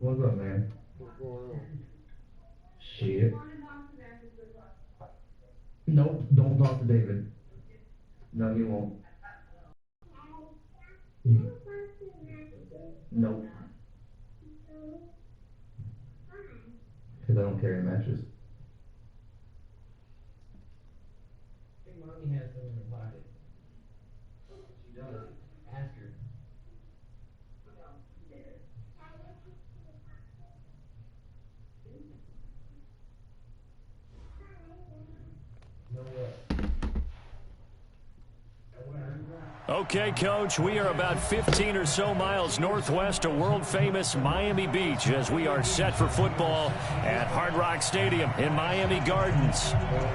What's up, man? What's going on? Shit. Nope, don't talk to David. No, he won't. Nope. Because I don't carry matches. I think Mommy has them in her pocket. She does. Ask her. No what? Okay, Coach, we are about 15 or so miles northwest of world-famous Miami Beach as we are set for football at Hard Rock Stadium in Miami Gardens.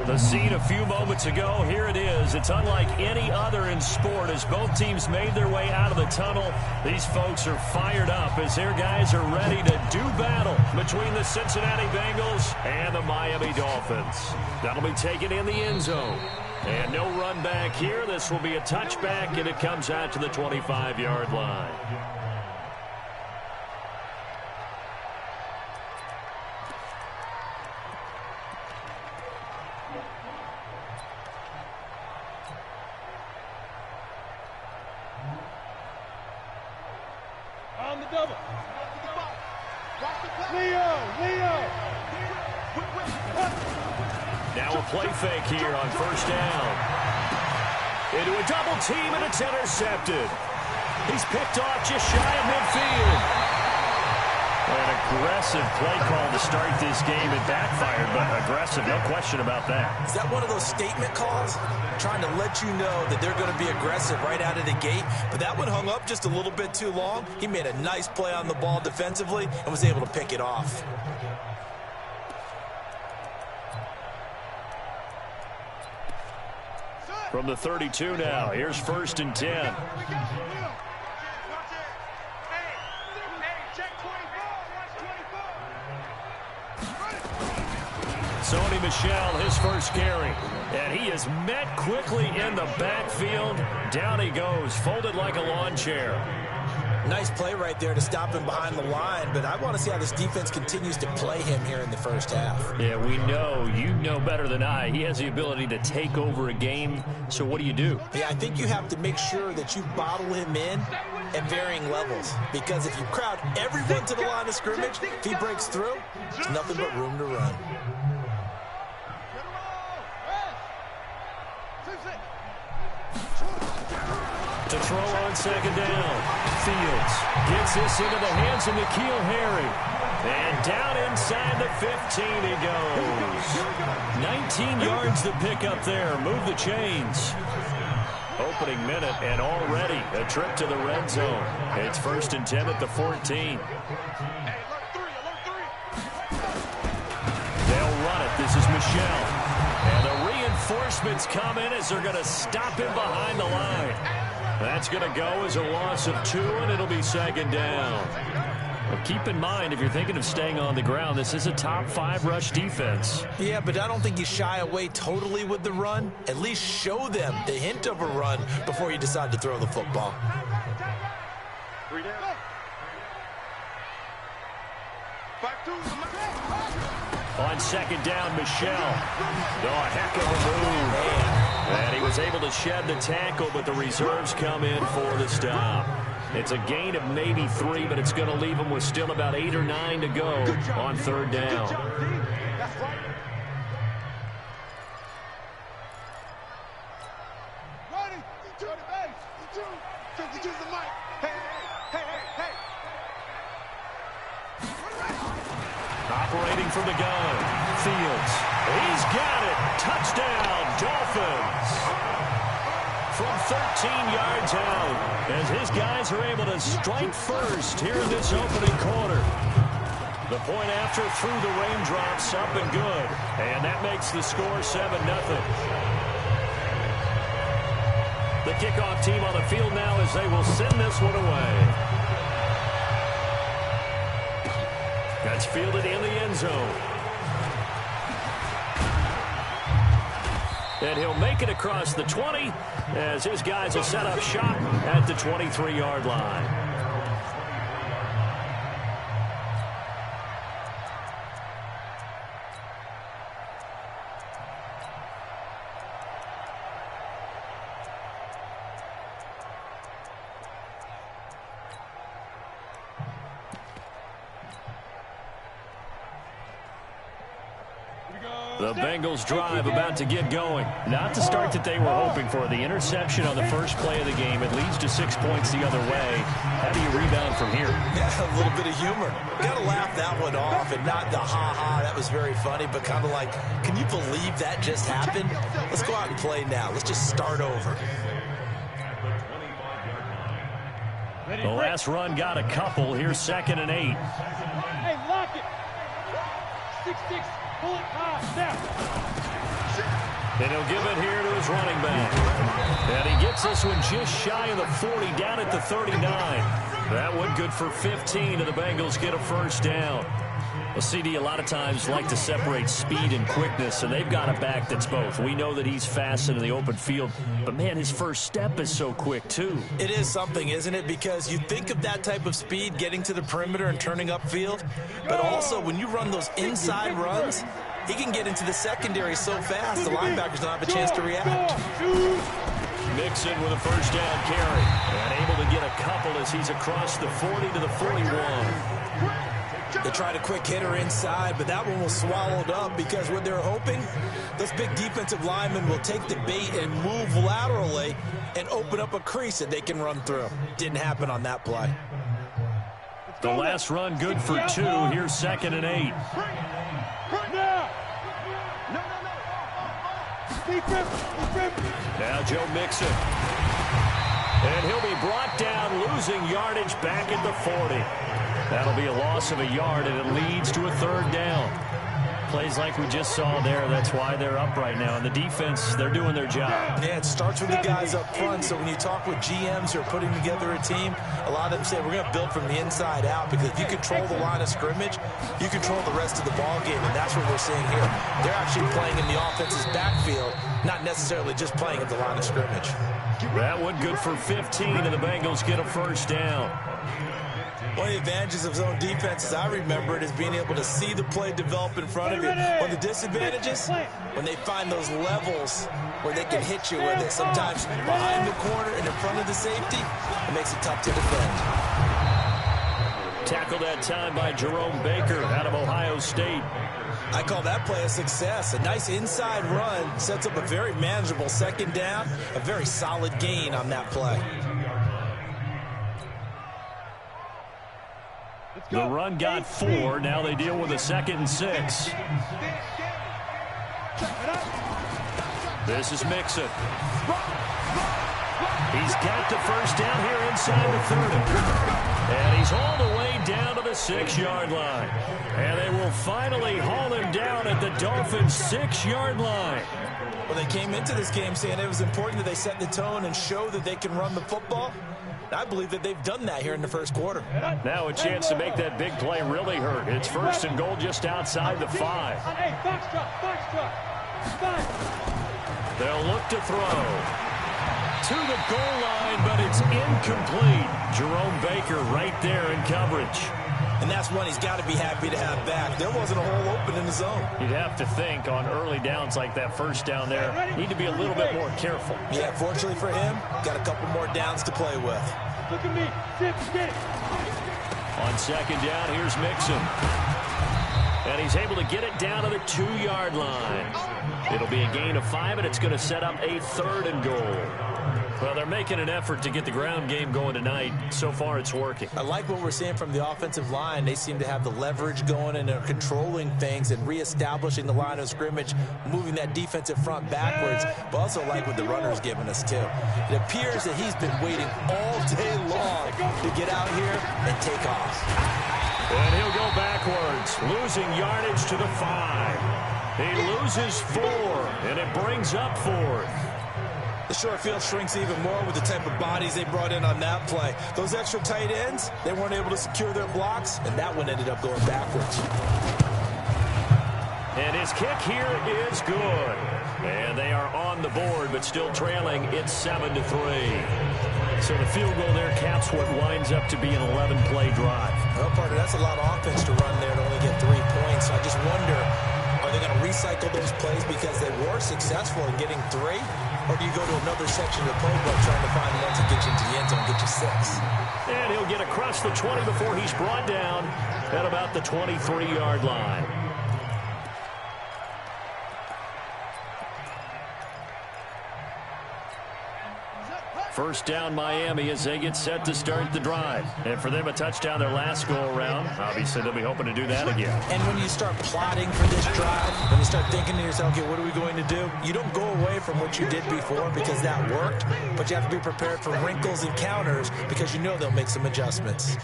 The scene a few moments ago, here it is. It's unlike any other in sport as both teams made their way out of the tunnel. These folks are fired up as their guys are ready to do battle between the Cincinnati Bengals and the Miami Dolphins. That'll be taken in the end zone. And no run back here. This will be a touchback, and it comes out to the 25-yard line. On the double. Leo. Now a play fake here on first down. Into a double team, and it's intercepted. He's picked off just shy of midfield. An aggressive play call to start this game. It backfired, but aggressive, no question about that. Is that one of those statement calls? Trying to let you know that they're going to be aggressive right out of the gate. But that one hung up just a little bit too long. He made a nice play on the ball defensively and was able to pick it off. From the 32 now, here's 1st and 10. Sony Michel, his first carry. And he is met quickly in the backfield. Down he goes, folded like a lawn chair. Nice play right there to stop him behind the line, but I want to see how this defense continues to play him here in the first half. Yeah, we know, you know better than I, he has the ability to take over a game, so what do you do? Yeah, I think you have to make sure that you bottle him in at varying levels, because if you crowd everyone to the line of scrimmage, if he breaks through, there's nothing but room to run. To throw on second down. Fields gets this into the hands of N'Keal Harry. And down inside the 15 he goes. 19 yards to pick up there. Move the chains. Opening minute and already a trip to the red zone. It's 1st and 10 at the 14. They'll run it. This is Michel. And the reinforcements come in as they're going to stop him behind the line. That's going to go as a loss of 2, and it'll be 2nd down. But keep in mind, if you're thinking of staying on the ground, this is a top 5 rush defense. Yeah, but I don't think you shy away totally with the run. At least show them the hint of a run before you decide to throw the football. 3 down. 5-2. On 2nd down, Michel. Oh, a heck of a move. And he was able to shed the tackle, but the reserves come in for the stop. It's a gain of maybe 3, but it's going to leave him with still about 8 or 9 to go on 3rd down. Operating from the gun, Fields. He's got it. Touchdown, Dolphins. From 13 yards out, as his guys are able to strike first here in this opening quarter. The point after through the raindrops, up and good. And that makes the score 7-0. The kickoff team on the field now as they will send this one away. That's fielded in the end zone. And he'll make it across the 20 as his guys will set up shop at the 23-yard line. The Bengals drive about to get going. Not the start that they were hoping for. The interception on the first play of the game. It leads to 6 points the other way. How do you rebound from here? Yeah, a little bit of humor. Got to laugh that one off, and not the ha-ha, that was very funny, but kind of like, can you believe that just happened? Let's go out and play now. Let's just start over. The last run got a couple. Here's 2nd and 8. Hey, lock it. 6-6, pull it high, snap. And he'll give it here to his running back. And he gets this one just shy of the 40, down at the 39. That one good for 15, and the Bengals get a first down. Well, CD, a lot of times like to separate speed and quickness, and they've got a back that's both. We know that he's fast in the open field, but, man, his first step is so quick, too. It is something, isn't it? Because you think of that type of speed getting to the perimeter and turning upfield, but also when you run those inside runs, he can get into the secondary so fast the linebackers don't have a chance to react. Mixon with a first down carry, and able to get a couple as he's across the 40 to the 41. They tried a quick hitter inside, but that one was swallowed up because what they're hoping, those big defensive linemen will take the bait and move laterally and open up a crease that they can run through. Didn't happen on that play. The last run good for 2. Here's 2nd and 8. Now Joe Mixon. And he'll be brought down, losing yardage back at the 40. That'll be a loss of a yard, and it leads to a 3rd down. Plays like we just saw there. That's why they're up right now. And the defense, they're doing their job. Yeah, it starts with the guys up front. So when you talk with GMs who are putting together a team, a lot of them say we're going to build from the inside out, because if you control the line of scrimmage, you control the rest of the ball game, and that's what we're seeing here. They're actually playing in the offense's backfield, not necessarily just playing at the line of scrimmage. That one good for 15, and the Bengals get a first down. One of the advantages of zone defense, as I remember it, is being able to see the play develop in front of you. One of the disadvantages, when they find those levels where they can hit you with it, sometimes behind the corner and in front of the safety, it makes it tough to defend. Tackled that time by Jerome Baker out of Ohio State. I call that play a success. A nice inside run sets up a very manageable 2nd down, a very solid gain on that play. The run got 4. Now they deal with a 2nd and 6. This is Mixon. He's got the first down here inside the 30. And he's hauled away down to the 6-yard line. And they will finally haul him down at the Dolphins' 6-yard line. Well, they came into this game saying it was important that they set the tone and show that they can run the football. I believe that they've done that here in the first quarter. Now a chance to make that big play really hurt. It's 1st and goal just outside the 5. They'll look to throw to the goal line, but it's incomplete. Jerome Baker right there in coverage. And that's one he's got to be happy to have back. There wasn't a hole open in the zone. You'd have to think on early downs like that first down there, need to be a little bit more careful. Yeah, fortunately for him, got a couple more downs to play with. Look at me. Get it. On 2nd down, here's Mixon. And he's able to get it down to the 2-yard line. It'll be a gain of 5, and it's going to set up a 3rd and goal. Well, they're making an effort to get the ground game going tonight. So far, it's working. I like what we're seeing from the offensive line. They seem to have the leverage going, and they're controlling things and reestablishing the line of scrimmage, moving that defensive front backwards, but also like what the runner's giving us, too. It appears that he's been waiting all day long to get out here and take off. And he'll go backwards, losing yardage to the 5. He loses 4, and it brings up 4th. The short field shrinks even more with the type of bodies they brought in on that play. Those extra tight ends, they weren't able to secure their blocks, and that one ended up going backwards. And his kick here is good. And they are on the board, but still trailing. It's 7-3. So the field goal there caps what winds up to be an 11-play drive. Well, partner, that's a lot of offense to run there to only get 3 points. I just wonder, are they going to recycle those plays because they were successful in getting 3? Or do you go to another section of the playbook trying to find ones that get you into the end zone, get you 6? And he'll get across the 20 before he's brought down at about the 23-yard line. First down Miami as they get set to start the drive. And for them, a touchdown their last go-around. Obviously, they'll be hoping to do that again. And when you start plotting for this drive, when you start thinking to yourself, okay, what are we going to do? You don't go away from what you did before because that worked, but you have to be prepared for wrinkles and counters because you know they'll make some adjustments.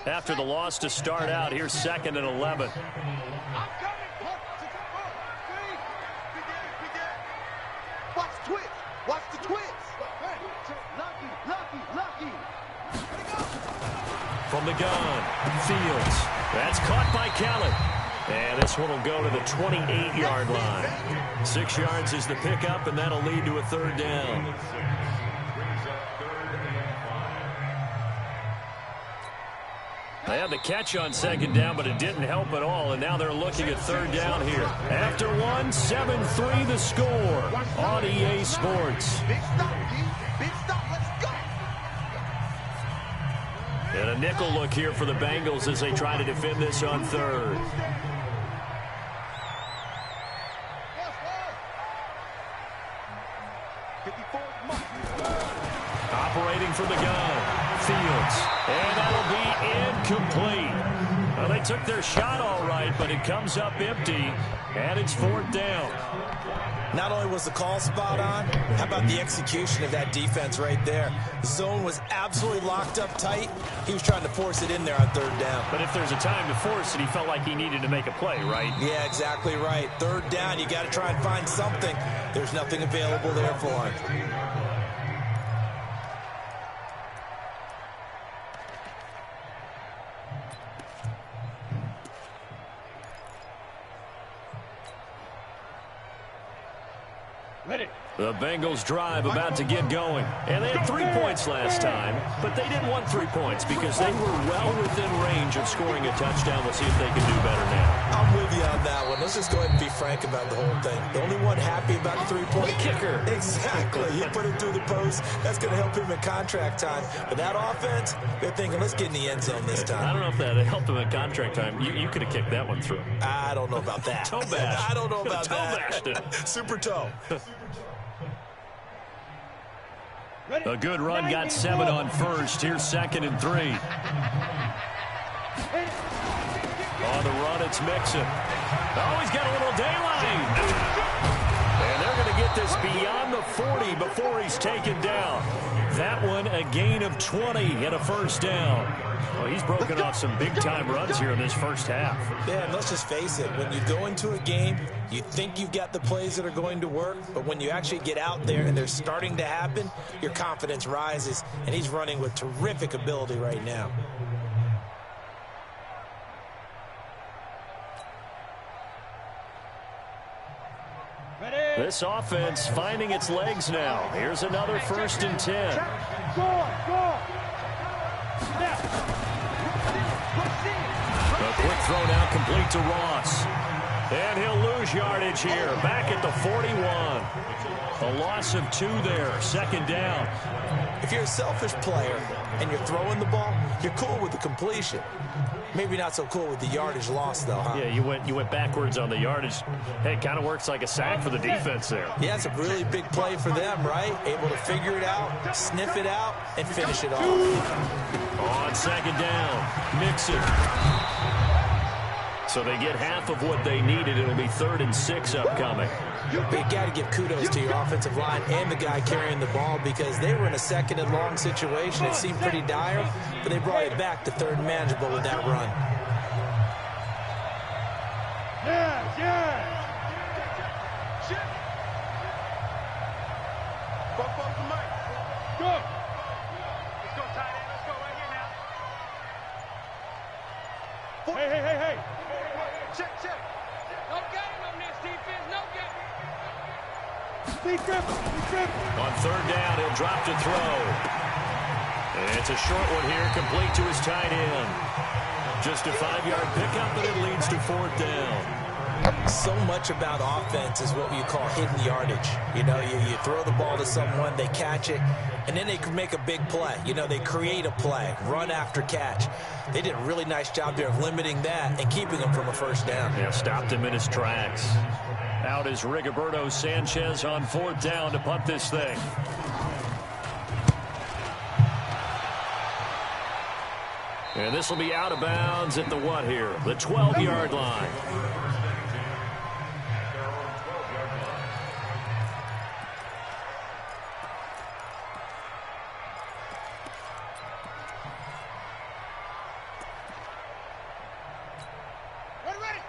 After the loss to start out, here's 2nd and 11. Watch the twist. Watch the twist. Lucky. From the gun, Fields. That's caught by Kelly. And this one will go to the 28-yard line. 6 yards is the pickup, and that'll lead to a 3rd down. They had the catch on 2nd down, but it didn't help at all, and now they're looking at 3rd down here. After 1, 7-3 the score on EA Sports. Big stop, let's go. And a nickel look here for the Bengals as they try to defend this on 3rd. Operating from the gun. Fields, and that'll be incomplete. Well, they took their shot all right, but it comes up empty, and it's 4th down. Not only was the call spot on, how about the execution of that defense right there? The zone was absolutely locked up tight. He was trying to force it in there on 3rd down. But if there's a time to force it, he felt like he needed to make a play, right? Yeah, exactly right. 3rd down, you got to try and find something. There's nothing available there for him. The Bengals drive about to get going. And they had 3 points last time, but they didn't want 3 points because they were well within range of scoring a touchdown. We'll see if they can do better now. I'm with you on that one. Let's just go ahead and be frank about the whole thing. The only one happy about the 3-point kicker. Exactly. He put it through the post. That's going to help him in contract time. But that offense, they're thinking, let's get in the end zone this time. I don't know if that helped him in contract time. You could have kicked that one through. I don't know about that. Toe bash. I don't know about toe that. Bashed it. Super toe. A good run, got 7 on 1st. Here's 2nd and 3. On the run, it's Mixon. Oh, he's got a little daylight. And they're going to get this beyond the 40 before he's taken down. That one, a gain of 20 and a 1st down. Well, he's broken off some big-time runs here in this first half. Yeah, and let's just face it. When you go into a game, you think you've got the plays that are going to work, but when you actually get out there and they're starting to happen, your confidence rises, and he's running with terrific ability right now. This offense finding its legs now. Here's another 1st and 10. A quick throw now complete to Ross. And he'll lose yardage here. Back at the 41. A loss of 2 there. 2nd down. If you're a selfish player and you're throwing the ball, you're cool with the completion. Maybe not so cool with the yardage loss, though, huh? Yeah, you went backwards on the yardage. Hey, it kind of works like a sack for the defense there. Yeah, it's a really big play for them, right? Able to figure it out, sniff it out, and finish it off. On 2nd down, Mixon. So they get half of what they needed. It'll be 3rd and 6 upcoming. But you got to give kudos to your offensive line and the guy carrying the ball because they were in a 2nd and long situation. It seemed pretty dire, but they brought it back to 3rd and manageable with that run. Go. Let's go, tight end. Let's go right here now. Hey. Check. No game on this defense. No game. He's tripping. On 3rd down, he'll drop to throw. And it's a short one here, complete to his tight end. Just a 5-yard pickup, but it leads to 4th down. So much about offense is what you call hidden yardage. You know, you throw the ball to someone, they catch it, and then they can make a big play. You know, they create a play, run after catch. They did a really nice job there of limiting that and keeping him from a first down. Yeah, stopped him in his tracks. Out is Rigoberto Sanchez on 4th down to punt this thing. And this will be out of bounds at the what here? The 12-yard line.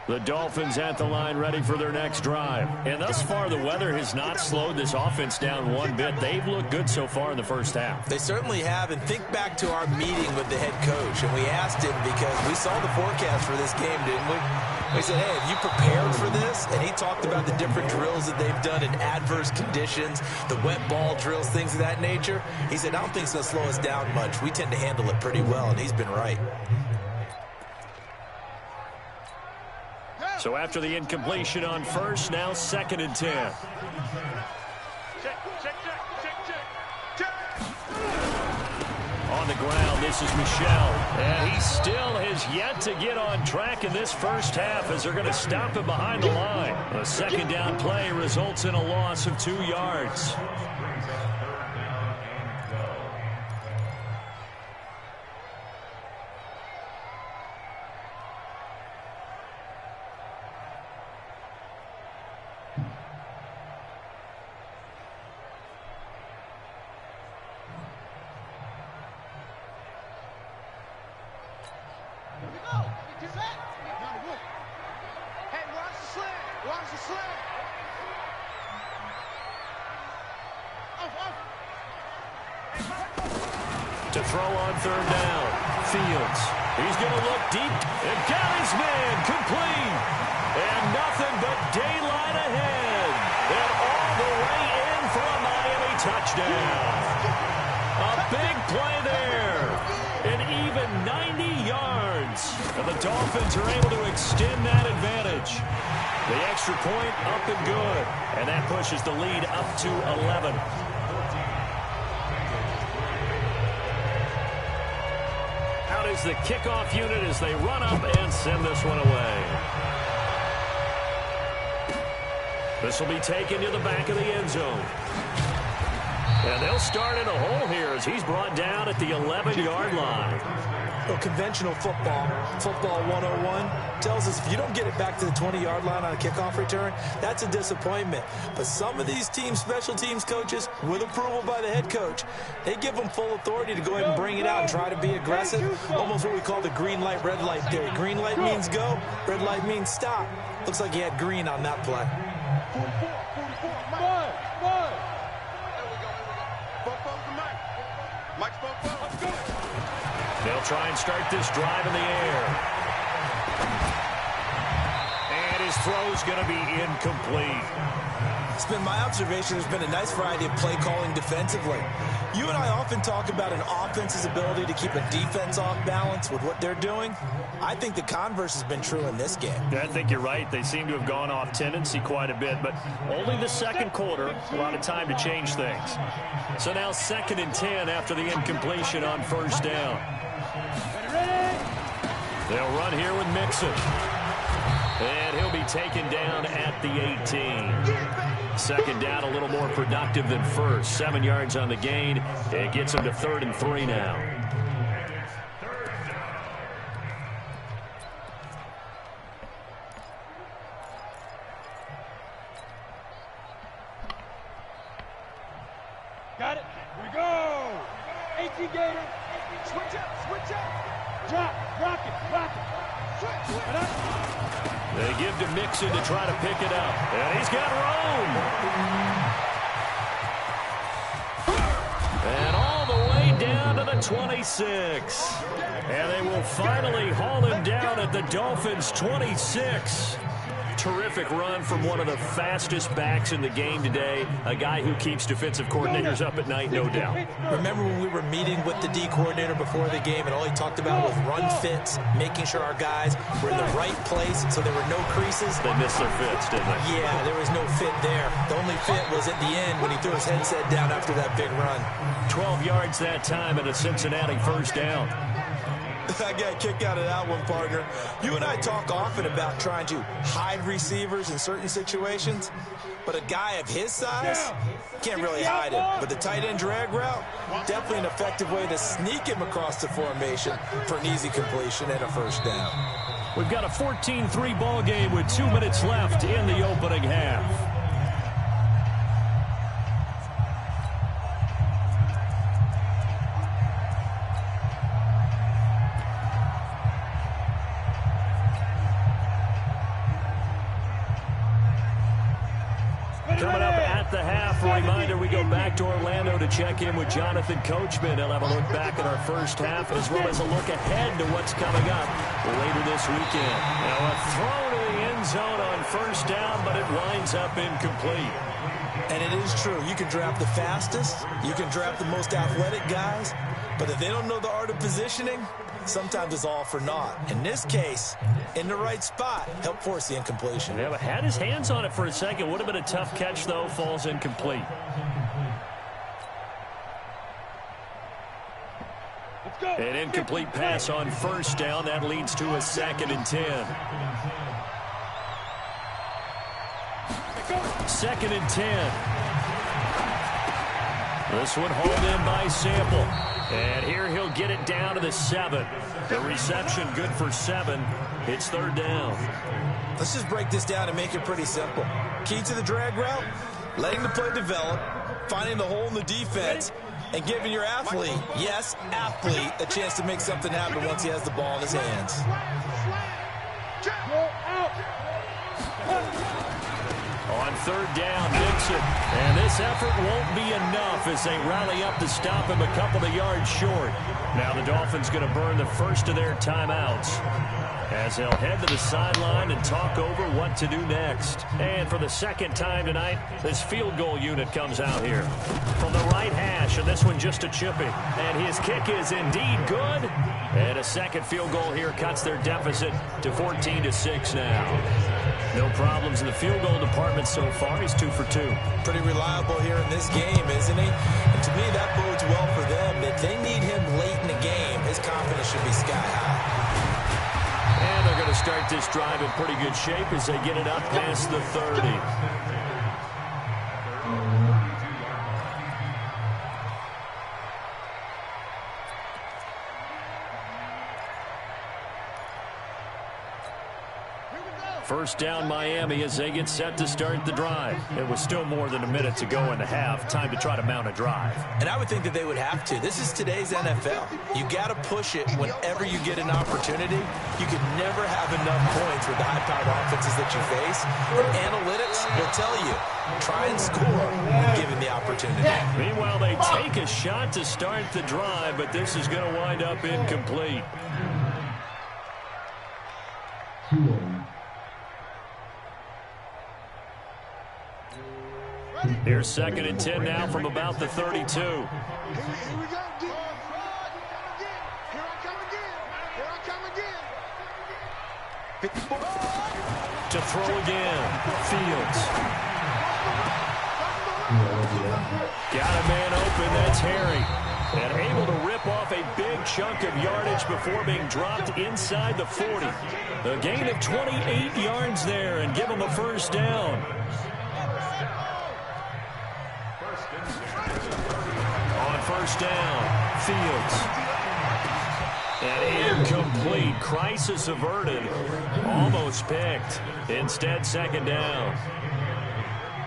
The Dolphins at the line ready for their next drive. And thus far, the weather has not slowed this offense down one bit. They've looked good so far in the first half. They certainly have. And think back to our meeting with the head coach. And we asked him because we saw the forecast for this game, didn't we? We said, hey, have you prepared for this? And he talked about the different drills that they've done in adverse conditions, the wet ball drills, things of that nature. He said, I don't think it's going to slow us down much. We tend to handle it pretty well, and he's been right. So after the incompletion on first, now 2nd and 10. On the ground, this is Michel. And he still has yet to get on track in this first half as they're going to stop him behind the line. A 2nd down play results in a loss of 2 yards. To throw on 3rd down. Fields. He's going to look deep. And got his man complete. And nothing but daylight ahead. And all the way in for a Miami touchdown. A big play there. And even 90 yards. And the Dolphins are able to extend that advantage. The extra point up and good. And that pushes the lead up to 11. Is the kickoff unit as they run up and send this one away. This will be taken to the back of the end zone. And they'll start in a hole here as he's brought down at the 11-yard line. Well, conventional football 101, tells us if you don't get it back to the 20-yard line on a kickoff return, that's a disappointment. But some of these teams, special teams coaches, with approval by the head coach, they give them full authority to go ahead and bring it out and try to be aggressive. Almost what we call the green light, red light theory. Green light means go, red light means stop. Looks like he had green on that play. 44. They'll try and start this drive in the air. And his throw's going to be incomplete. It's been my observation there's been a nice variety of play calling defensively. You and I often talk about an offense's ability to keep a defense off balance with what they're doing. I think the converse has been true in this game. Yeah, I think you're right. They seem to have gone off tendency quite a bit, but only the 2nd quarter, a lot of time to change things. So now 2nd and 10 after the incompletion on 1st down. They'll run here with Mixon. And he'll be taken down at the 18. 2nd down, a little more productive than first. 7 yards on the gain. It gets him to 3rd and 3 now. Got it. Here we go. 18 Gator. Switch up. Drop. Rock it. Switch. They give to Mixon to try to pick it up. And he's got room. And all the way down to the 26. And they will finally haul him down at the Dolphins' 26. terrific run from one of the fastest backs in the game today, a guy who keeps defensive coordinators up at night, no doubt. Remember when we were meeting with the D coordinator before the game, and all he talked about was run fits, making sure our guys were in the right place so there were no creases? They missed their fits, didn't they? Yeah, there was no fit there. The only fit was at the end when he threw his headset down after that big run. 12 yards that time and a Cincinnati first down. I got a kick out of that one, partner. You and I talk often about trying to hide receivers in certain situations, but a guy of his size can't really hide him. But the tight end drag route, definitely an effective way to sneak him across the formation for an easy completion and a first down. We've got a 14-3 ball game with 2 minutes left in the opening half. Coming up at the half, a reminder, we go back to Orlando to check in with Jonathan Coachman. He'll have a look back at our first half as well as a look ahead to what's coming up later this weekend. Now a throw to the end zone on first down, but it winds up incomplete. And it is true. You can draft the fastest. You can draft the most athletic guys. But if they don't know the art of positioning, sometimes it's all for naught. In this case, in the right spot, help force the incompletion. Yeah, but had his hands on it for a second. Would have been a tough catch, though. Falls incomplete. An incomplete pass on first down. That leads to a 2nd and 10. 2nd and 10. This one hauled in by Sample. And here he'll get it down to the 7. The reception good for 7. It's 3rd down. Let's just break this down and make it pretty simple. Key to the drag route, letting the play develop, finding the hole in the defense, and giving your athlete, yes, athlete, a chance to make something happen once he has the ball in his hands. On 3rd down, Dixon. And this effort won't be enough as they rally up to stop him a couple of yards short. Now the Dolphins going to burn the first of their timeouts as they'll head to the sideline and talk over what to do next. And for the second time tonight, this field goal unit comes out here from the right hash, and this one just a chippy. And his kick is indeed good. And a second field goal here cuts their deficit to 14-6 now. No problems in the field goal department so far. He's 2 for 2. Pretty reliable here in this game, isn't he? And to me, that bodes well for them. If they need him late in the game, his confidence should be sky high. And they're going to start this drive in pretty good shape as they get it up past the 30. First down Miami as they get set to start the drive. It was still more than a minute to go in the half. Time to try to mount a drive. And I would think that they would have to. This is today's NFL. You got to push it whenever you get an opportunity. You can never have enough points with the high-powered offenses that you face. And analytics will tell you, try and score when given the opportunity. Meanwhile, they take a shot to start the drive, but this is going to wind up incomplete. Here's 2nd and 10 now from about the 32. Here we go, D. Here I come again. Here I come again. 54. To throw again. Fields. Got a man open. That's Harry. And able to rip off a big chunk of yardage before being dropped inside the 40. A gain of 28 yards there and give him a first down. On first down, Fields. And incomplete. Crisis averted. Almost picked. Instead, 2nd down.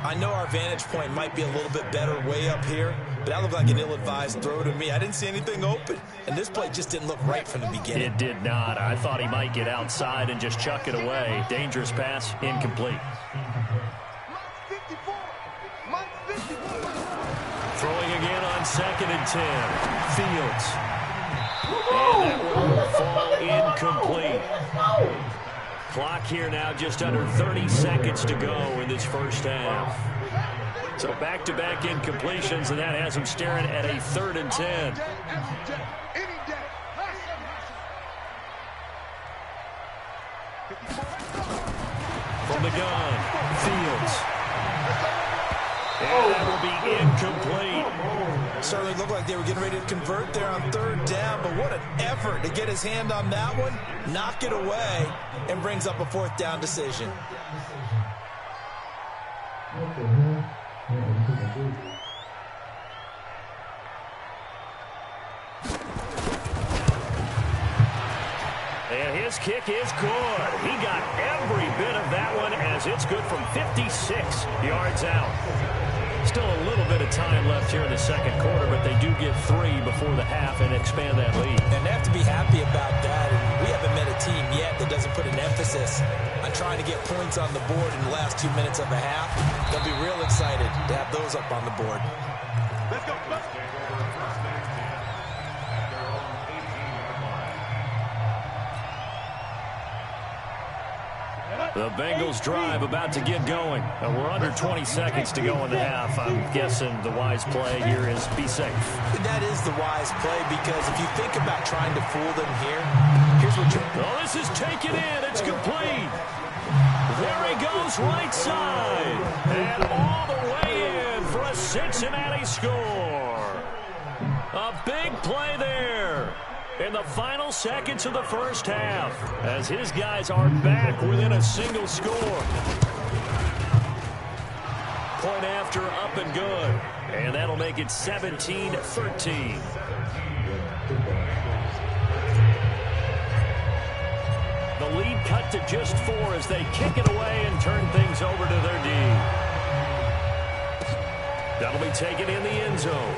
I know our vantage point might be a little bit better way up here, but that looked like an ill-advised throw to me. I didn't see anything open, and this play just didn't look right from the beginning. It did not. I thought he might get outside and just chuck it away. Dangerous pass, incomplete. Throwing again on 2nd and 10. Fields. And that one will fall incomplete. Clock here now, just under 30 seconds to go in this first half. So back-to-back incompletions, and that has them staring at a 3rd and 10. From the gun, Fields. And that will be incomplete. Certainly looked like they were getting ready to convert there on 3rd down, but what an effort to get his hand on that one, knock it away, and brings up a 4th down decision. And his kick is good. He got every bit of that one as it's good from 56 yards out. Still a little bit of time left here in the second quarter, but they do get 3 before the half and expand that lead. And they have to be happy about that. And we haven't met a team yet that doesn't put an emphasis on trying to get points on the board in the last 2 minutes of a half. They'll be real excited to have those up on the board. Let's go. The Bengals drive about to get going. We're under 20 seconds to go in the half. I'm guessing the wise play here is be safe. That is the wise play, because if you think about trying to fool them here, here's what you're... Oh, this is taken in. It's complete. There he goes, right side. And all the way in for a Cincinnati score. A big play there in the final seconds of the first half, as his guys are back within a single score. Point after, up and good. And that'll make it 17-13. The lead cut to just 4 as they kick it away and turn things over to their D. That'll be taken in the end zone.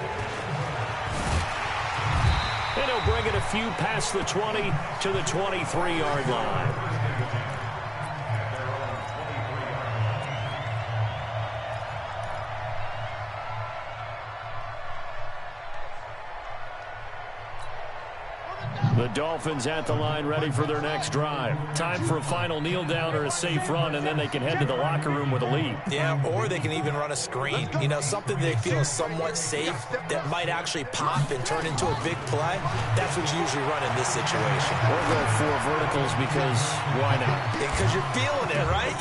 And he'll bring it a few past the 20 to the 23-yard line. The Dolphins at the line, ready for their next drive. Time for a final kneel down or a safe run, and then they can head to the locker room with a lead. Yeah, or they can even run a screen. You know, something they feel is somewhat safe that might actually pop and turn into a big play. That's what you usually run in this situation. Or go 4 verticals, because why not? Because you're feeling it, right?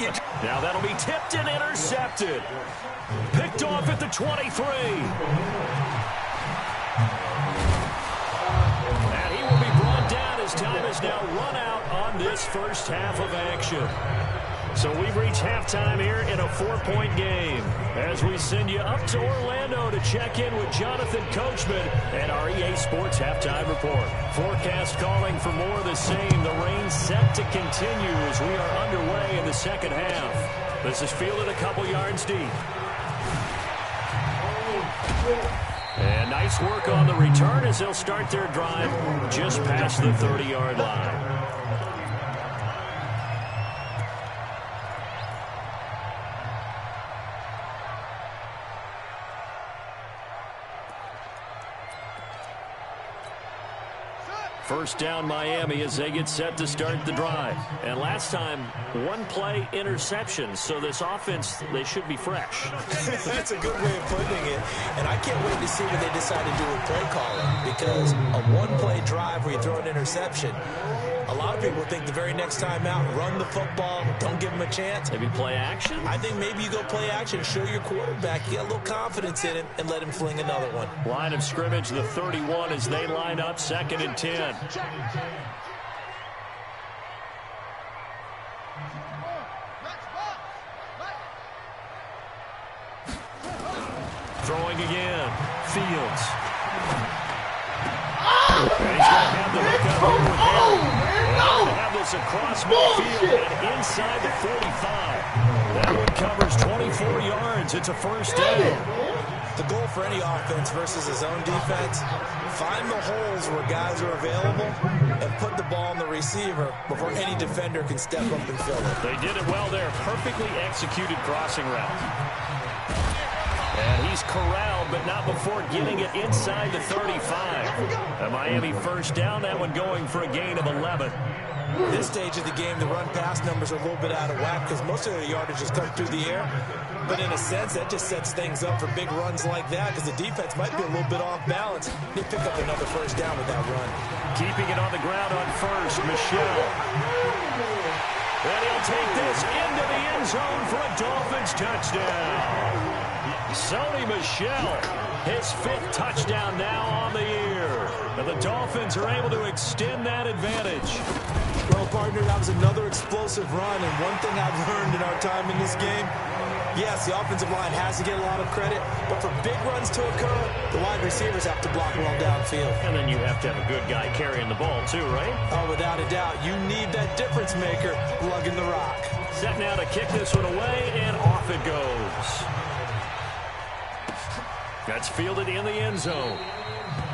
Now that'll be tipped and intercepted. Picked off at the 23. Time is now run out on this first half of action. So we've reached halftime here in a 4-point game as we send you up to Orlando to check in with Jonathan Coachman and our EA Sports Halftime Report. Forecast calling for more of the same. The rain set to continue as we are underway in the second half. This is fielded a couple yards deep. And nice work on the return as they'll start their drive just past the 30-yard line. First down Miami as they get set to start the drive. And last time, 1 play interception. So this offense, they should be fresh. That's a good way of putting it. And I can't wait to see what they decide to do with play calling. Because a 1-play drive where you throw an interception, a lot of people think the very next time out, run the football, don't give them a chance. Maybe play action? I think maybe you go play action, show your quarterback, you got a little confidence in him, and let him fling another one. Line of scrimmage, the 31 as they line up, 2nd and 10. Throwing again, Fields. And he's going to have the hook up here with Harry. And going to have this across midfield and inside the 45. That one covers 24 yards. It's a first down. The goal for any offense versus his own defense, find the holes where guys are available and put the ball on the receiver before any defender can step up and fill it. They did it well there. Perfectly executed crossing route. And he's corralled, but not before getting it inside the 35. A Miami first down, that one going for a gain of 11. At this stage of the game, the run-pass numbers are a little bit out of whack because most of their yardage has come through the air. But in a sense, that just sets things up for big runs like that because the defense might be a little bit off balance. They pick up another first down with that run. Keeping it on the ground on first, Michelle. And he'll take this into the end zone for a Dolphins touchdown. Sony Michel, his 5th touchdown now on the year. And the Dolphins are able to extend that advantage. Well, partner, that was another explosive run. And one thing I've learned in our time in this game, yes, the offensive line has to get a lot of credit, but for big runs to occur, the wide receivers have to block well downfield. And then you have to have a good guy carrying the ball too, right? Oh, without a doubt. You need that difference maker lugging the rock. Set now to kick this one away, and off it goes. That's fielded in the end zone.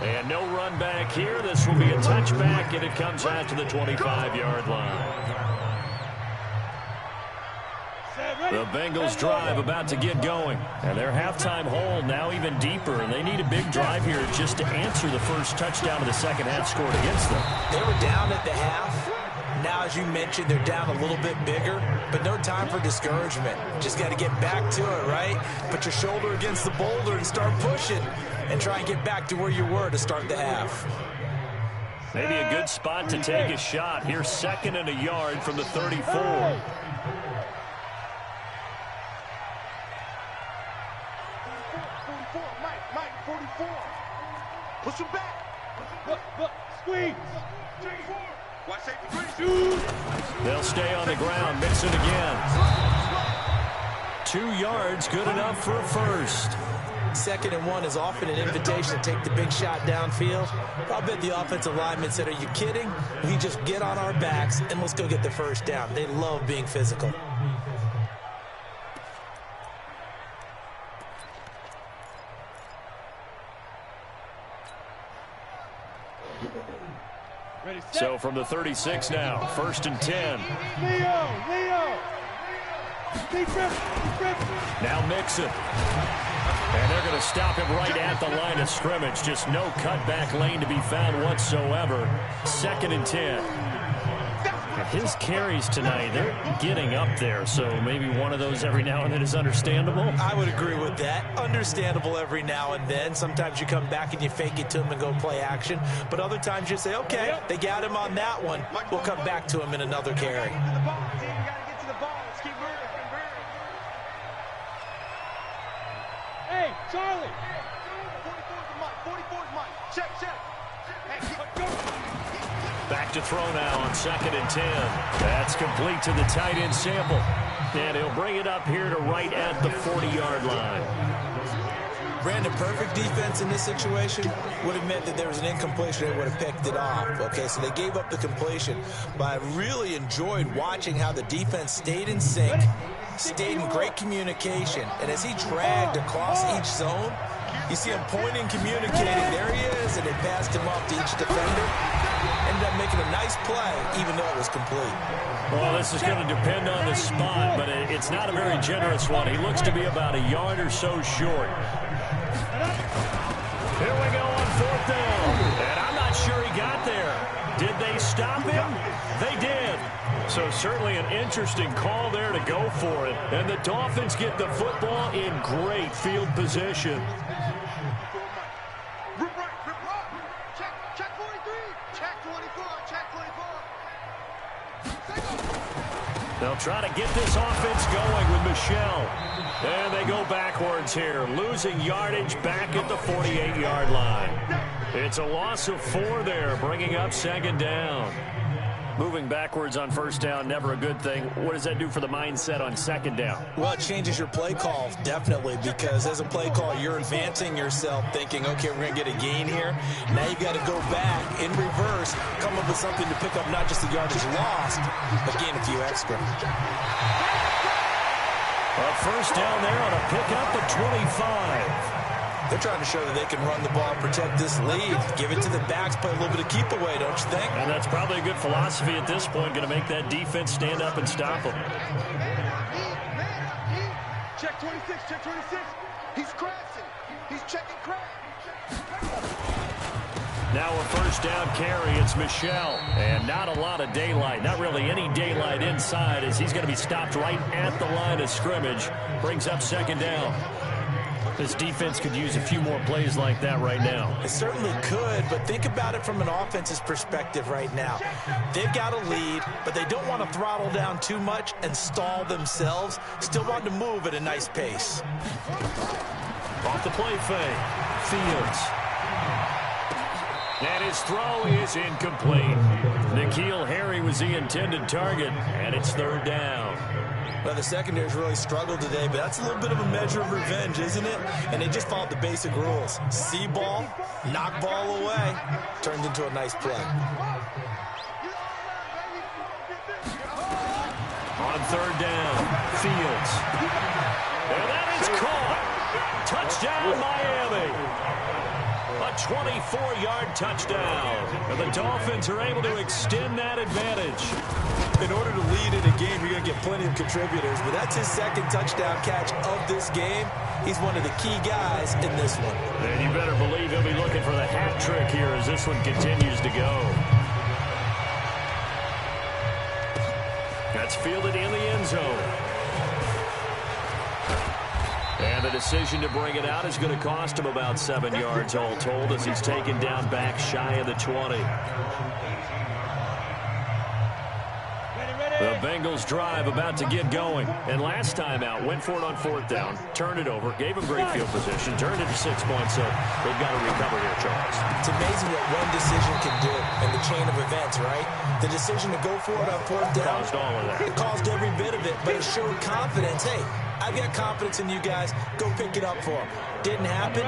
And no run back here. This will be a touchback, and it comes out to the 25-yard line. The Bengals drive about to get going. And their halftime hole now even deeper, and they need a big drive here just to answer the first touchdown of the second half scored against them. They were down at the half. Now, as you mentioned, they're down a little bit bigger, but no time for discouragement. Just got to get back to it, right? Put your shoulder against the boulder and start pushing and try and get back to where you were to start the half. Maybe a good spot to take a shot. Here's 2nd and a yard from the 34. 44, Mike, 44. Push him back. Look, squeeze. Watch safety. They'll stay on the ground. Mixon again. 2 yards, good enough for a first. 2nd and 1 is often an invitation to take the big shot downfield. I'll bet the offensive lineman said, are you kidding? We just get on our backs and let's go get the first down. They love being physical. So from the 36 now, 1st and 10. Leo. Now Mixon. And they're going to stop him right at the line of scrimmage. Just no cutback lane to be found whatsoever. 2nd and 10. His carries tonight, they're getting up there, so maybe one of those every now and then is understandable. I would agree with that. Understandable every now and then. Sometimes you come back and you fake it to him and go play action. But other times you say, okay, they got him on that one. We'll come back to him in another carry. Hey, Charlie. 44's Mike. 44's Mike. Check. Back to throw now on 2nd and 10. That's complete to the tight end sample. And he'll bring it up here to right at the 40-yard line. Brandon, perfect defense in this situation would have meant that there was an incompletion. They would have picked it off. Okay, so they gave up the completion. But I really enjoyed watching how the defense stayed in sync, stayed in great communication. And as he dragged across each zone, you see him pointing, communicating. There he is, and they passed him off to each defender. Ended up making a nice play, even though it was complete. Well, this is going to depend on the spot, but it's not a very generous one. He looks to be about a yard or so short. Here we go on 4th down. And I'm not sure he got there. Did they stop him? They did. So certainly an interesting call there to go for it. And the Dolphins get the football in great field position. Rip right. Check 43. Check 24. Check 24. They'll try to get this offense going with Michel. And they go backwards here, losing yardage back at the 48-yard line. It's a loss of 4 there, bringing up 2nd down. Moving backwards on 1st down, never a good thing. What does that do for the mindset on 2nd down? Well, it changes your play call, definitely, because as a play call, you're advancing yourself, thinking, okay, we're going to get a gain here. Now you've got to go back in reverse, come up with something to pick up not just the yardage lost, but gain a few extra. A 1st down there on a pickup at 25. They're trying to show that they can run the ball, protect this lead, give it to the backs, play a little bit of keep away, don't you think? And that's probably a good philosophy at this point, going to make that defense stand up and stop them. Check 26, check 26. He's crashing. He's checking crash. Now a first down carry. It's Michel. And not a lot of daylight. Not really any daylight inside as he's going to be stopped right at the line of scrimmage. Brings up second down. This defense could use a few more plays like that right now. It certainly could, but think about it from an offense's perspective right now. They've got a lead, but they don't want to throttle down too much and stall themselves. Still want to move at a nice pace. Off the play fake. Fields. And his throw is incomplete. N'Keal Harry was the intended target, and it's third down. Well, the secondary's really struggled today, but that's a little bit of a measure of revenge, isn't it? And they just followed the basic rules. See ball, knock ball away. Turned into a nice play. On third down, Fields. And that is caught. Touchdown, Miami. A 24-yard touchdown. And the Dolphins are able to extend that advantage. In order to lead in a game, you're going to get plenty of contributors, but that's his second touchdown catch of this game. He's one of the key guys in this one. And you better believe he'll be looking for the hat trick here as this one continues to go. That's fielded in the end zone. And the decision to bring it out is going to cost him about 7 yards all told as he's taken down back shy of the 20. The Bengals drive about to get going. And last time out, went for it on fourth down, turned it over, gave him great field position, turned it to 6 points. So they've got to recover here, Charles. It's amazing what one decision can do in the chain of events, right? The decision to go for it on fourth down. Caused all of that. It caused every bit of it, but it showed confidence. Hey, I've got confidence in you guys. Go pick it up for them. Didn't happen.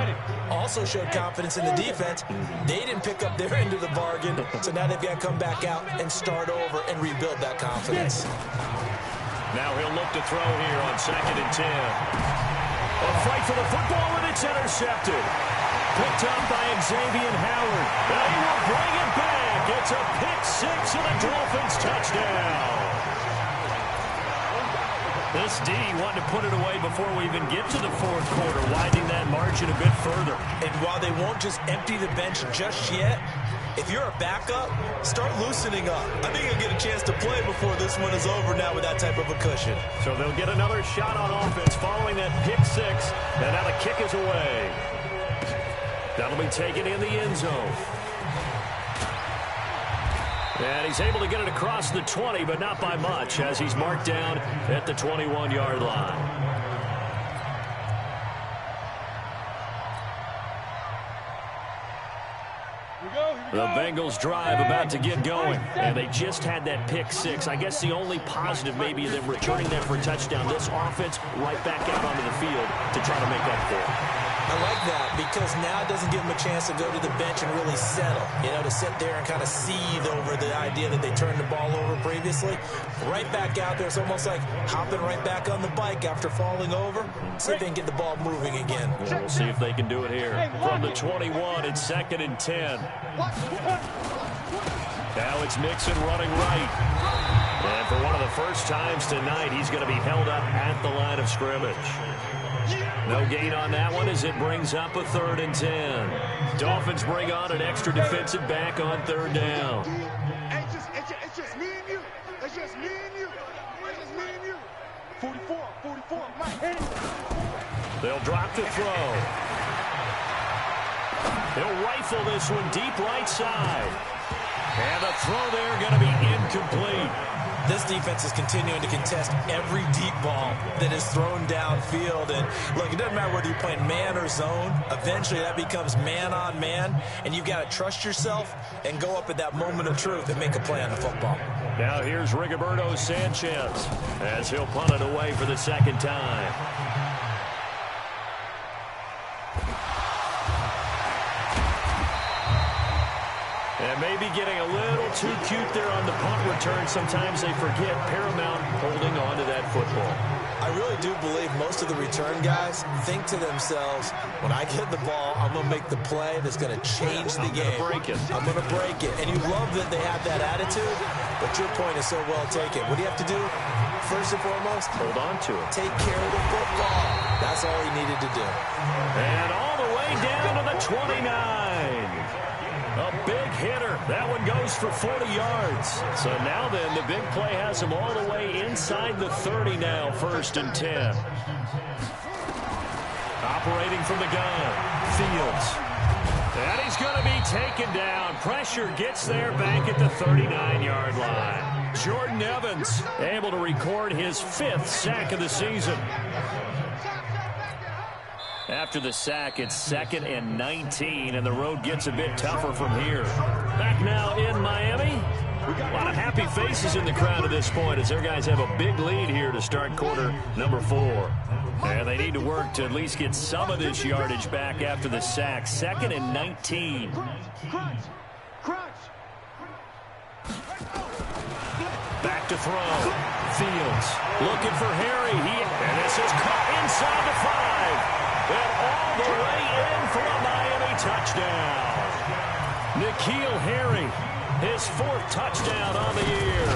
Also showed confidence in the defense. They didn't pick up their end of the bargain, so now they've got to come back out and start over and rebuild that confidence. Now he'll look to throw here on 2nd and 10. A fight for the football, and it's intercepted. Picked up by Xavier Howard. Now he will bring it back. It's a pick six and a Dolphins touchdown. This D wanted to put it away before we even get to the fourth quarter, widening that margin a bit further. And while they won't just empty the bench just yet, if you're a backup, start loosening up. I think you'll get a chance to play before this one is over now with that type of a cushion. So they'll get another shot on offense following that pick six, and now the kick is away. That'll be taken in the end zone. And he's able to get it across the 20, but not by much, as he's marked down at the 21-yard line. The Bengals drive about to get going, and they just had that pick six. I guess the only positive maybe of them returning that for a touchdown. This offense right back out onto the field to try to make up for it. I like that because now it doesn't give them a chance to go to the bench and really settle, to sit there and kind of seethe over the idea that they turned the ball over previously. Right back out there, it's almost like hopping right back on the bike after falling over. See if they can get the ball moving again. Well, we'll see if they can do it here. From the 21, it's 2nd and 10. Now it's Mixon running right. And for one of the first times tonight, he's going to be held up at the line of scrimmage. No gain on that one as it brings up a 3rd and 10. Dolphins bring on an extra defensive back on 3rd down. It's just me and you. It's just me and you. It's just me and you. 44, my head. They'll drop the throw. He'll rifle this one deep right side. And the throw there going to be incomplete. This defense is continuing to contest every deep ball that is thrown downfield. And look, it doesn't matter whether you're playing man or zone. Eventually that becomes man on man. And you've got to trust yourself and go up at that moment of truth and make a play on the football. Now here's Rigoberto Sanchez as he'll punt it away for the second time. And maybe getting a little too cute there on the punt return. Sometimes they forget paramount holding on to that football. I really do believe most of the return guys think to themselves, when I get the ball, I'm going to make the play that's going to change the game. I'm going to break it. And you love that they have that attitude, but your point is so well taken. What do you have to do? First and foremost, hold on to it. Take care of the football. That's all he needed to do. And all the way down to the 29. A big hitter. That one goes for 40 yards. So now then, the big play has him all the way inside the 30 now, 1st and 10. Operating from the gun, Fields. And he's going to be taken down. Pressure gets there back at the 39-yard line. Jordan Evans able to record his 5th sack of the season. After the sack, it's 2nd and 19, and the road gets a bit tougher from here. Back now in Miami. A lot of happy faces in the crowd at this point as their guys have a big lead here to start quarter number 4. And they need to work to at least get some of this yardage back after the sack. 2nd and 19. Back to throw. Fields looking for Harry. And this is caught inside the 5. And all the way in for a Miami touchdown. N'Keal Harry, his 4th touchdown on the year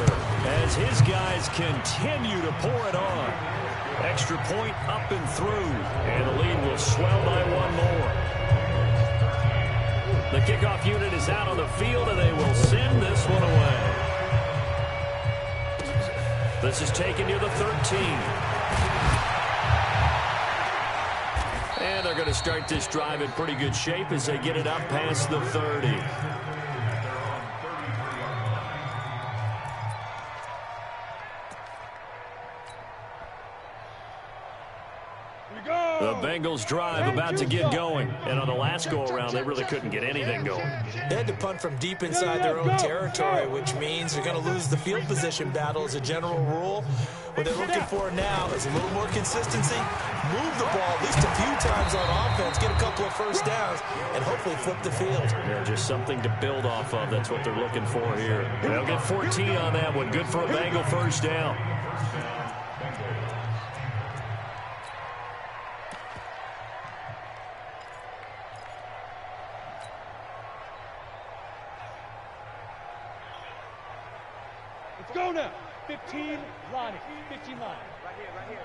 as his guys continue to pour it on. Extra point up and through, and the lead will swell by 1 more. The kickoff unit is out on the field, and they will send this one away. This is taken near the 13. And they're going to start this drive in pretty good shape as they get it up past the 30. The Bengals drive about to get going. And on the last go-around, they really couldn't get anything going. They had to punt from deep inside their own territory, which means they're going to lose the field position battle as a general rule. What they're looking for now is a little more consistency, move the ball at least a few times on offense, get a couple of first downs, and hopefully flip the field. Yeah, just something to build off of. That's what they're looking for here. They'll get 14 on that one. Good for a Bengal first down. Go now. 15 line. 15 line. Right here.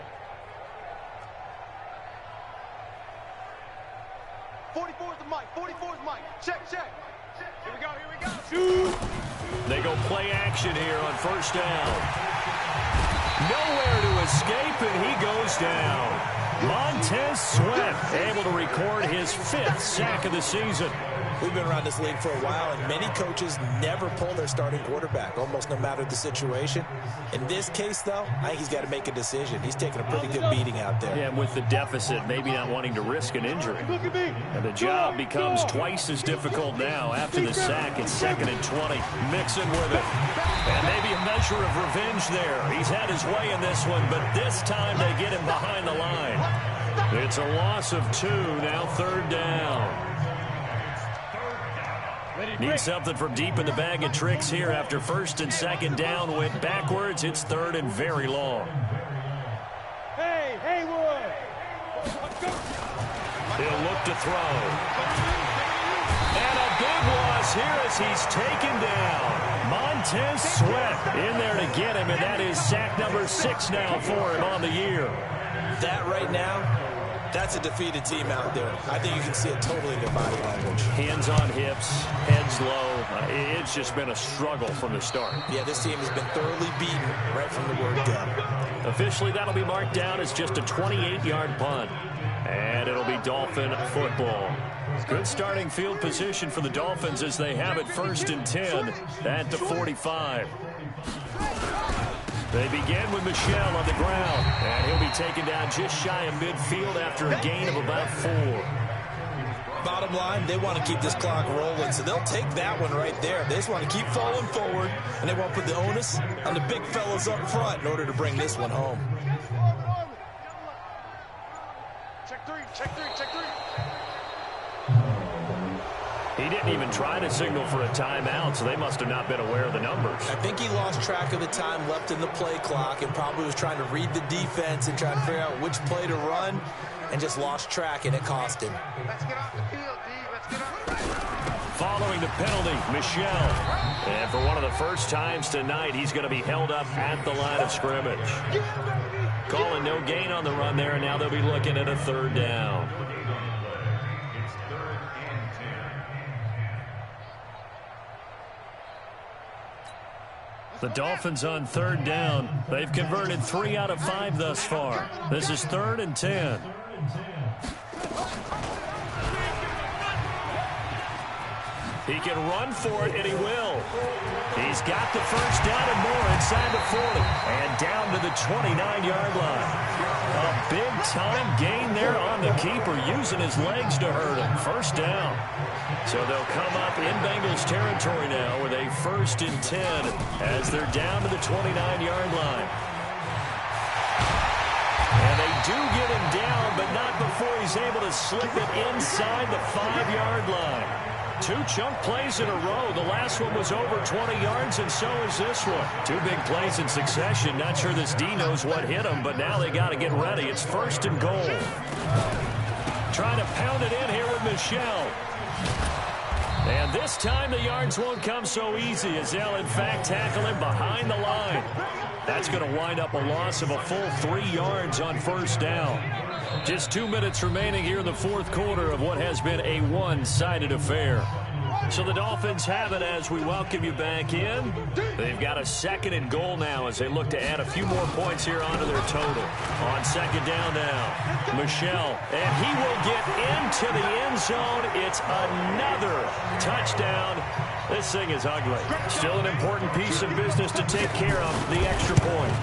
44's the mic. 44's mic. Check. Here we go. They go play action here on first down. Nowhere to escape, and he goes down. Montez Sweat able to record his 5th sack of the season. We've been around this league for a while, and many coaches never pull their starting quarterback, almost no matter the situation. In this case, though, I think he's got to make a decision. He's taking a pretty good beating out there. Yeah, and with the deficit, maybe not wanting to risk an injury. And the job becomes twice as difficult now after the sack. It's 2nd and 20. Mixon with it. And maybe a measure of revenge there. He's had his way in this one, but this time they get him behind the line. It's a loss of 2, now 3rd down. Need something from deep in the bag of tricks here after 1st and 2nd down. Went backwards. It's 3rd and very long. Hey, Haywood. He'll look to throw. And a big loss here as he's taken down. Montez Sweat in there to get him, and that is sack number 6 now for him on the year. That right now, that's a defeated team out there. I think you can see it totally in their body language. Hands on hips, heads low. It's just been a struggle from the start. Yeah, this team has been thoroughly beaten right from the word go. Officially, that'll be marked down as just a 28-yard punt. And it'll be Dolphin football. Good starting field position for the Dolphins as they have it 1st and 10 at the 45. They begin with Michel on the ground, and he'll be taken down just shy of midfield after a gain of about 4. Bottom line, they want to keep this clock rolling, so they'll take that one right there. They just want to keep falling forward, and they want to put the onus on the big fellas up front in order to bring this one home. Check three. He didn't even try to signal for a timeout, so they must have not been aware of the numbers. I think he lost track of the time left in the play clock and probably was trying to read the defense and trying to figure out which play to run and just lost track, and it cost him. Let's get off the field, D. Let's get off. Following the penalty, Michel. And for one of the first times tonight, he's going to be held up at the line of scrimmage. Calling no gain on the run there, and now they'll be looking at a 3rd down. The Dolphins on 3rd down. They've converted 3 out of 5 thus far. This is 3rd and 10. He can run for it, and he will. He's got the first down and more inside the 40 and down to the 29-yard line. A big-time gain there on the keeper, using his legs to hurt him. First down. So they'll come up in Bengals territory now with a 1st and 10 as they're down to the 29-yard line. And they do get him down, but not before he's able to slip it inside the 5-yard line. 2 chunk plays in a row. The last one was over 20 yards, and so is this one. 2 big plays in succession. Not sure this D knows what hit him, but now they got to get ready. It's 1st and goal. Trying to pound it in here with Michel. And this time the yards won't come so easy as they'll, in fact, tackle him behind the line. That's going to wind up a loss of a full 3 yards on 1st down. Just 2 minutes remaining here in the 4th quarter of what has been a one-sided affair. So the Dolphins have it as we welcome you back in. They've got a 2nd and goal now as they look to add a few more points here onto their total. On 2nd down now, Michel, and he will get into the end zone. It's another touchdown. This thing is ugly. Still an important piece of business to take care of, the extra point.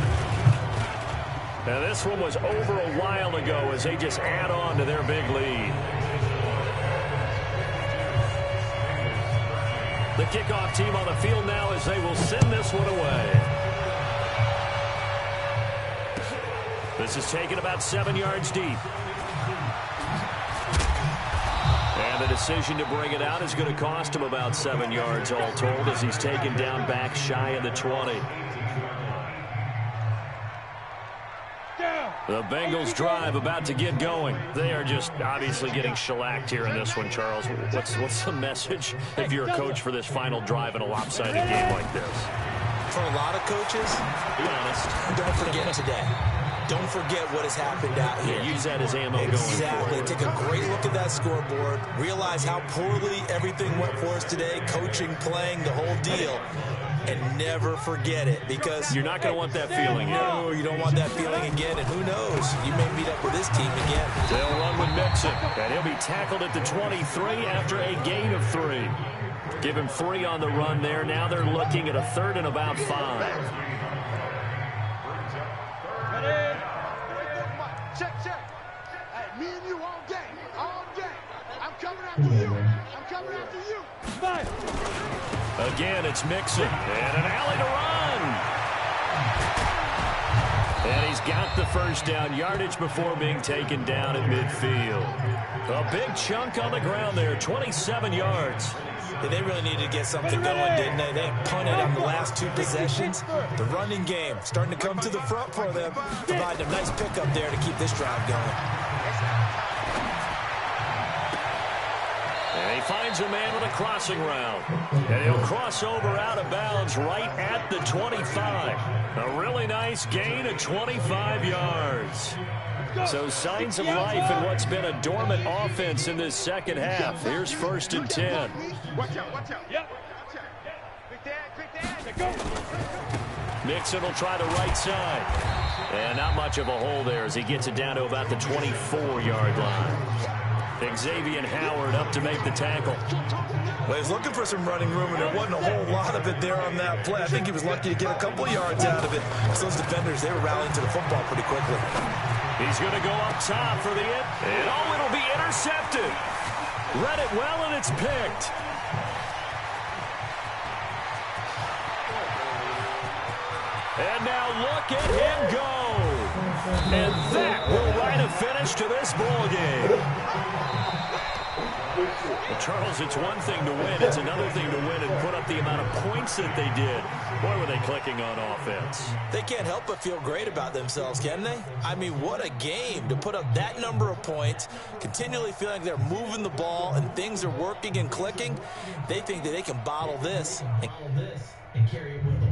Now this one was over a while ago as they just add on to their big lead. The kickoff team on the field now as they will send this one away. This is taken about 7 yards deep. And the decision to bring it out is going to cost him about 7 yards all told as he's taken down back shy of the 20. The Bengals drive about to get going. They are just obviously getting shellacked here in this one, Charles. What's the message if you're a coach for this final drive in a lopsided game like this? For a lot of coaches, be honest, don't forget today. Don't forget what has happened out here. Yeah, use that as ammo going Exactly. forward. Take a great look at that scoreboard. Realize how poorly everything went for us today. Coaching, playing, the whole deal. And never forget it, because you're not going to want that feeling again. No, you don't want that feeling again, and who knows? You may meet up with this team again. They'll run with Mixon, and he'll be tackled at the 23 after a gain of 3. Give him 3 on the run there. Now they're looking at a 3rd and about 5. Check. Hey, me and you all day. I'm coming after you. I'm coming after you. Again, it's Mixon, and an alley to run. And he's got the first down, yardage before being taken down at midfield. A big chunk on the ground there, 27 yards. Yeah, they really needed to get something going, didn't they? They punted on the last 2 possessions. The running game starting to come to the front for them, providing a nice pickup there to keep this drive going. And he finds a man with a crossing route. And he'll cross over out of bounds right at the 25. A really nice gain of 25 yards. So signs of life in what's been a dormant offense in this second half. Here's 1st and 10. Watch out. Yep. Quick dad. Mixon will try the right side. And not much of a hole there as he gets it down to about the 24-yard line. Xavier Howard up to make the tackle. Well, he's looking for some running room, and there wasn't a whole lot of it there on that play. I think he was lucky to get a couple of yards out of it. So those defenders, they were rallying to the football pretty quickly. He's going to go up top for the and it'll be intercepted. Read it well, and it's picked. And now look at him go. And that will write a finish to this ball game. Well, Charles, it's one thing to win. It's another thing to win and put up the amount of points that they did. Boy, were they clicking on offense. They can't help but feel great about themselves, can they? I mean, what a game to put up that number of points, continually feeling like they're moving the ball and things are working and clicking. They think that they can bottle this and carry it with them.